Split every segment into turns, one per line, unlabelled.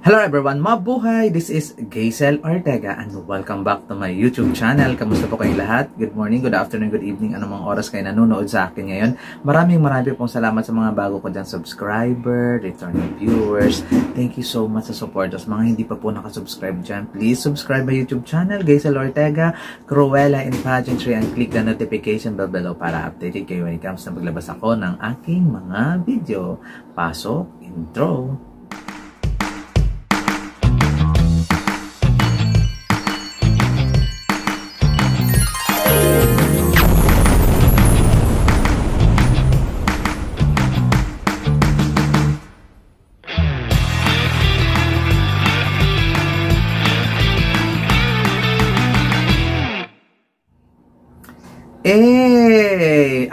Hello everyone, mabuhay! This is Gazel Ortega and welcome back to my YouTube channel. Kamusta po kayong lahat? Good morning, good afternoon, good evening, anumang oras kayo nanonood sa akin ngayon. Maraming pong salamat sa mga bago ko dyan subscriber, returning viewers. Thank you so much sa support. Sa mga hindi pa po nakasubscribe dyan, please subscribe my YouTube channel, Gazel Ortega, Cruella in Pageantry, and click the notification bell below para updated kayo when it comes na maglabas ako ng aking mga video. Pasok, intro!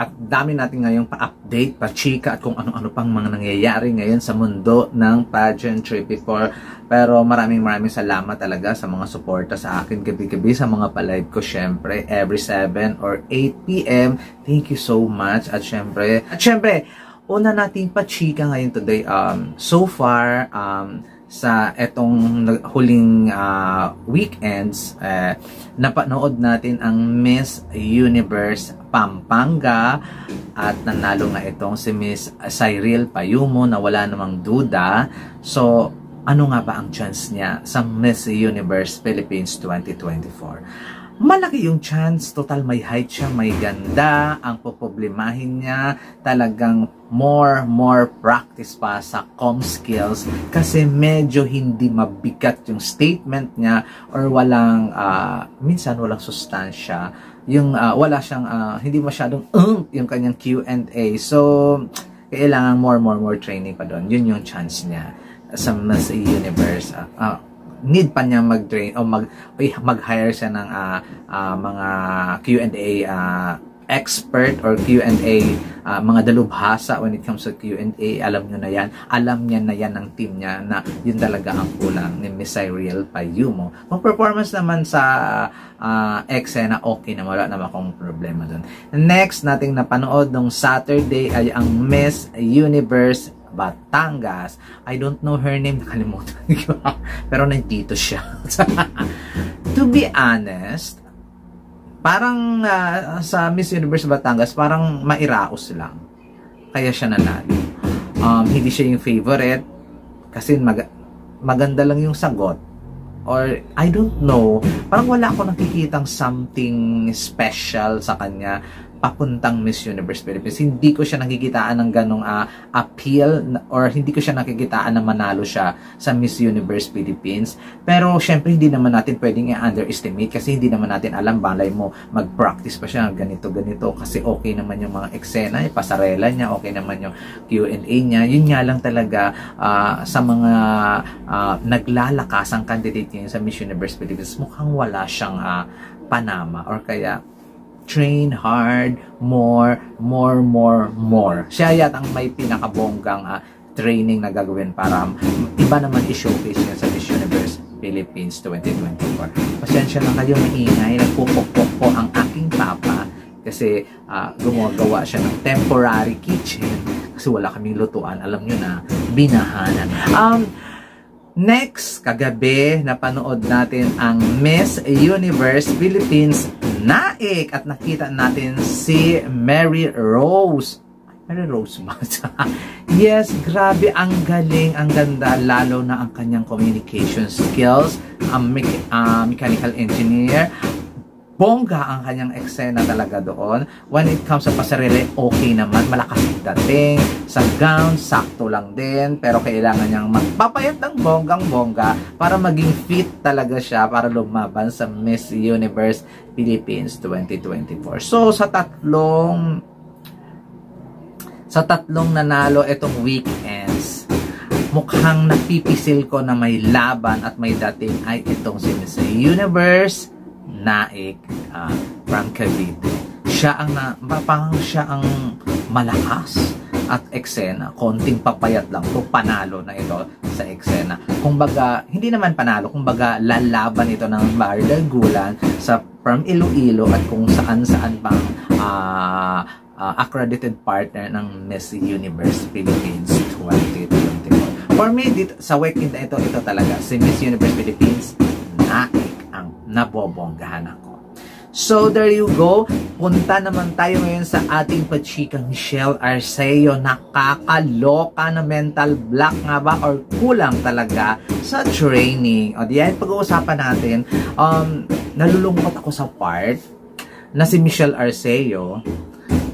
At dami natin ngayong pa-update, pa-chika at kung ano-ano pang mga nangyayari ngayon sa mundo ng pageantry before. Pero maraming salamat talaga sa mga suporta sa akin gabi-gabi sa mga pa-live ko, syempre every 7 or 8 PM. Thank you so much. At syempre, una nating pa-chika ngayon today. So far, sa etong huling weekends, napanood natin ang Miss Universe Pampanga at nanalo nga itong si Miss Cyril Payumo na wala namang duda. So, ano nga ba ang chance niya sa Miss Universe Philippines 2024? Malaki yung chance, total may height siya, may ganda, ang poproblemahin niya, talagang more practice pa sa comm skills kasi medyo hindi mabigat yung statement niya or minsan walang sustansya, yung wala siyang, hindi masyadong yung kanyang Q&A. So, kailangan more training pa doon. Yun yung chance niya sa Miss Universe. Need pa niya mag-train o mag-hire siya ng mga Q&A expert or Q&A mga dalubhasa when it comes to Q&A. Alam niyo na yan. Alam niya na yan ng team niya na yun talaga ang kulang ni Miss Cyril Payumo. Kung performance naman sa eksena, okay na, wala naman akong problema dun. Next nating napanood nung Saturday ay ang Miss Universe Batangas. I don't know her name, nakalimutan ko. Pero nandito siya. To be honest, parang sa Miss Universe Batangas, parang mairaos lang. Kaya siya nanalo. Hindi siya yung favorite kasi maganda lang yung sagot. Or, I don't know, parang wala ako nakikitang something special sa kanya papuntang Miss Universe Philippines. Hindi ko siya nakikitaan ng ganong appeal or hindi ko siya nakikitaan na manalo siya sa Miss Universe Philippines. Pero syempre hindi naman natin pwedeng i-underestimate kasi hindi naman natin alam, balay mo mag-practice pa siya ganito kasi okay naman yung mga eksena, yung pasarela niya, okay naman yung Q&A niya. Yun nga lang talaga sa mga naglalakasang candidate niya sa Miss Universe Philippines, mukhang wala siyang panama or kaya train hard, more. Siya yata ang may pinakabonggang training na gagawin para iba naman i-showcase niya sa Miss Universe Philippines 2024. Pasensya na kayo, maingay. Nagpupok po ang aking papa kasi gumagawa siya ng temporary kitchen kasi wala kaming lutuan. Alam nyo na, binahanan. Next, kagabi, napanood natin ang Miss Universe Philippines Naik at nakita natin si Mary Rose ba? Yes, grabe, ang galing, ang ganda, lalo na ang kanyang communication skills, mechanical engineer. Bongga ang kanyang eksena talaga doon. When it comes sa pasarela, okay naman, malakas ang dating. Sa gown, sakto lang din. Pero kailangan niyang magpapayat ng bonggang-bongga para maging fit talaga siya para lumaban sa Miss Universe Philippines 2024. So, sa tatlong nanalo itong weekends, mukhang napipisil ko na may laban at may dating ay itong si Miss Universe Naik from Cavite. Siya ang malakas at eksena. Konting papayat lang to, panalo na ito sa eksena. Kumbaga, hindi naman panalo, kumbaga lalaban ito ng Bardagulan from Iloilo at kung saan pang accredited partner ng Miss Universe Philippines 2024. For me, dito, sa weekend na ito talaga, si Miss Universe Philippines, ang nabobonggahan ako. So, there you go. Punta naman tayo ngayon sa ating pachikang Michelle Arceo. Nakakaloka na mental block nga ba or kulang talaga sa training. O diyan, pag-uusapan natin, nalulungkot ako sa part na si Michelle Arceo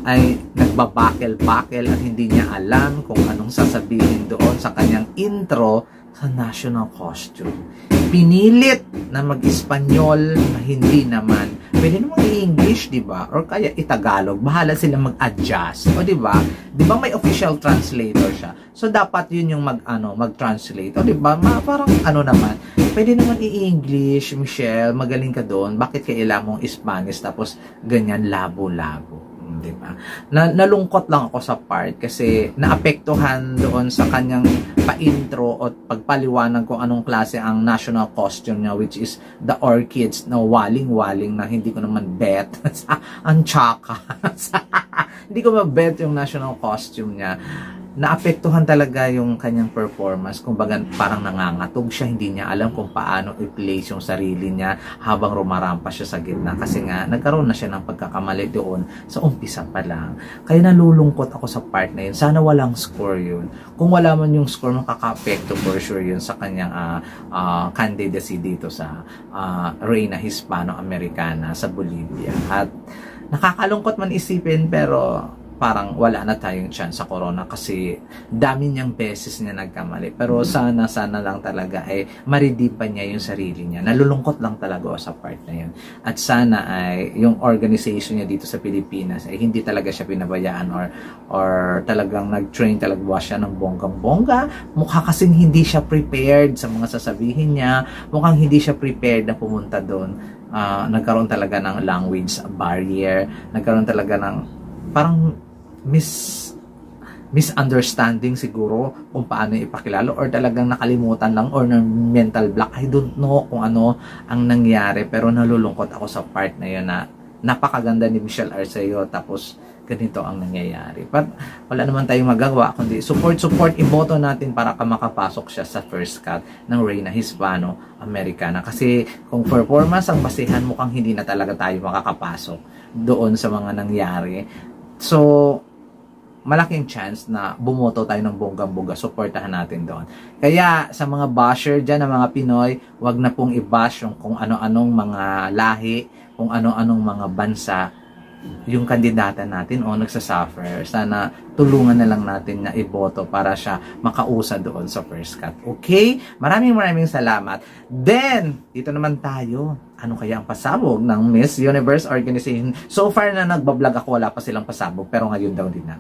ay nagbabakel-bakel at hindi niya alam kung anong sasabihin doon sa kanyang intro sa national costume. Pinilit na mag-Espanyol na hindi naman. Pwede naman i-English, di ba? Or kaya i-Tagalog. Bahala sila mag-adjust. O di ba? Di ba may official translator siya? So dapat yun yung mag-translate. O di ba? Parang naman. Pwede naman i-English, Michelle, magaling ka doon. Bakit kailangan mong Spanish tapos ganyan labo-labo? Diba? Nalungkot lang ako sa part kasi naapektuhan doon sa kanyang pa-intro o pagpaliwanag kung anong klase ang national costume niya, which is the orchids na waling-waling na hindi ko naman bet. Ang tsaka. Hindi ko mabet yung national costume niya. Naapektuhan talaga yung kanyang performance. Kumbaga parang nangangatog siya, hindi niya alam kung paano i-place yung sarili niya habang rumarampa siya sa gitna. Kasi nga, nagkaroon na siya ng pagkakamali doon sa umpisa pa lang. Kaya nalulungkot ako sa part na yun. Sana walang score yun. Kung wala man yung score, makaka-apekto for sure yun sa kanyang candidacy dito sa Reina Hispano-Americana sa Bolivia. At nakakalungkot man isipin, pero parang wala na tayong chance sa corona kasi dami niyang beses niya nagkamali. Pero sana lang talaga ay ma-redeem pa niya yung sarili niya. Nalulungkot lang talaga sa part na yun. At sana ay yung organization niya dito sa Pilipinas ay hindi talaga siya pinabayaan or talagang nag-train talaga siya ng bonggang-bongga. Mukha kasing hindi siya prepared sa mga sasabihin niya. Mukhang hindi siya prepared na pumunta doon. Nagkaroon talaga ng language barrier. Nagkaroon talaga ng parang misunderstanding siguro kung paano ipakilala or talagang nakalimutan lang or ng mental block. I don't know kung ano ang nangyari, pero nalulungkot ako sa part na yun na napakaganda ni Michelle Arceo tapos ganito ang nangyayari. But wala naman tayong magagawa kundi support, iboto natin para makapasok siya sa first cut ng Reina Hispano-Americana. Kasi kung performance ang basihan, mukhang hindi na talaga tayo makakapasok doon sa mga nangyari. So, malaking chance na bumoto tayo ng bonggang-bongga, suportahan natin doon. Kaya sa mga basher dyan, ng mga Pinoy, wag na pong i-bash yung kung ano-anong mga lahi, kung ano-anong mga bansa yung kandidata natin o nagsasuffer. Sana tulungan na lang natin na iboto para siya makausa doon sa first cut. Okay? Maraming salamat. Then, dito naman tayo. Ano kaya ang pasabog ng Miss Universe Organization? So far na nagbablog ako, wala pa silang pasabog, pero ngayon daw din na.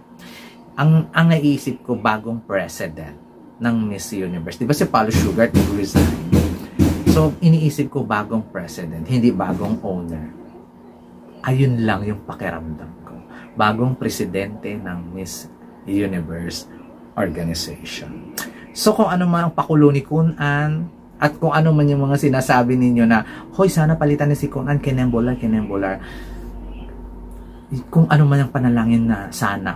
Ang naiisip ko, bagong president ng Miss Universe. Di ba si Paulo Sugar nag-resign? So, iniisip ko bagong president, hindi bagong owner. Ayun lang yung pakiramdam ko. Bagong presidente ng Miss Universe Organization. So, kung ano man ang pakulo ni Kun-an, at kung ano man yung mga sinasabi ninyo na, hoy, sana palitan ni si Kun-an, kinembolar. Kung ano man yung panalangin na sana,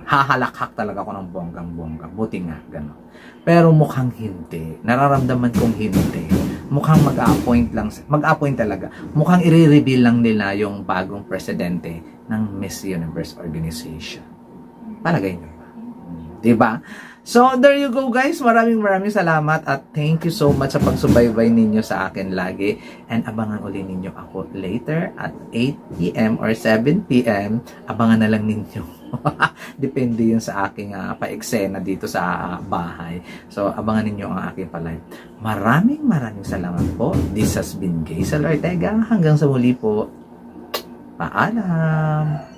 hahalakhak talaga ako ng bonggang-bongga. Buti nga, gano'n. Pero mukhang hindi. Nararamdaman kong hindi. Mukhang mag-appoint talaga. Mukhang i-reveal lang nila yung bagong presidente ng Miss Universe Organization. Palagay nyo ba? Diba? So, there you go guys. Maraming salamat at thank you so much sa pagsubaybay ninyo sa akin lagi. And abangan uli ninyo ako later at 8 p.m. or 7 p.m. Abangan na lang ninyo. Depende yun sa aking pa-eksena dito sa bahay. So, abangan ninyo ang aking pa-live. Maraming salamat po. This has been Gaysel Ortega. Hanggang sa muli po. Paalam!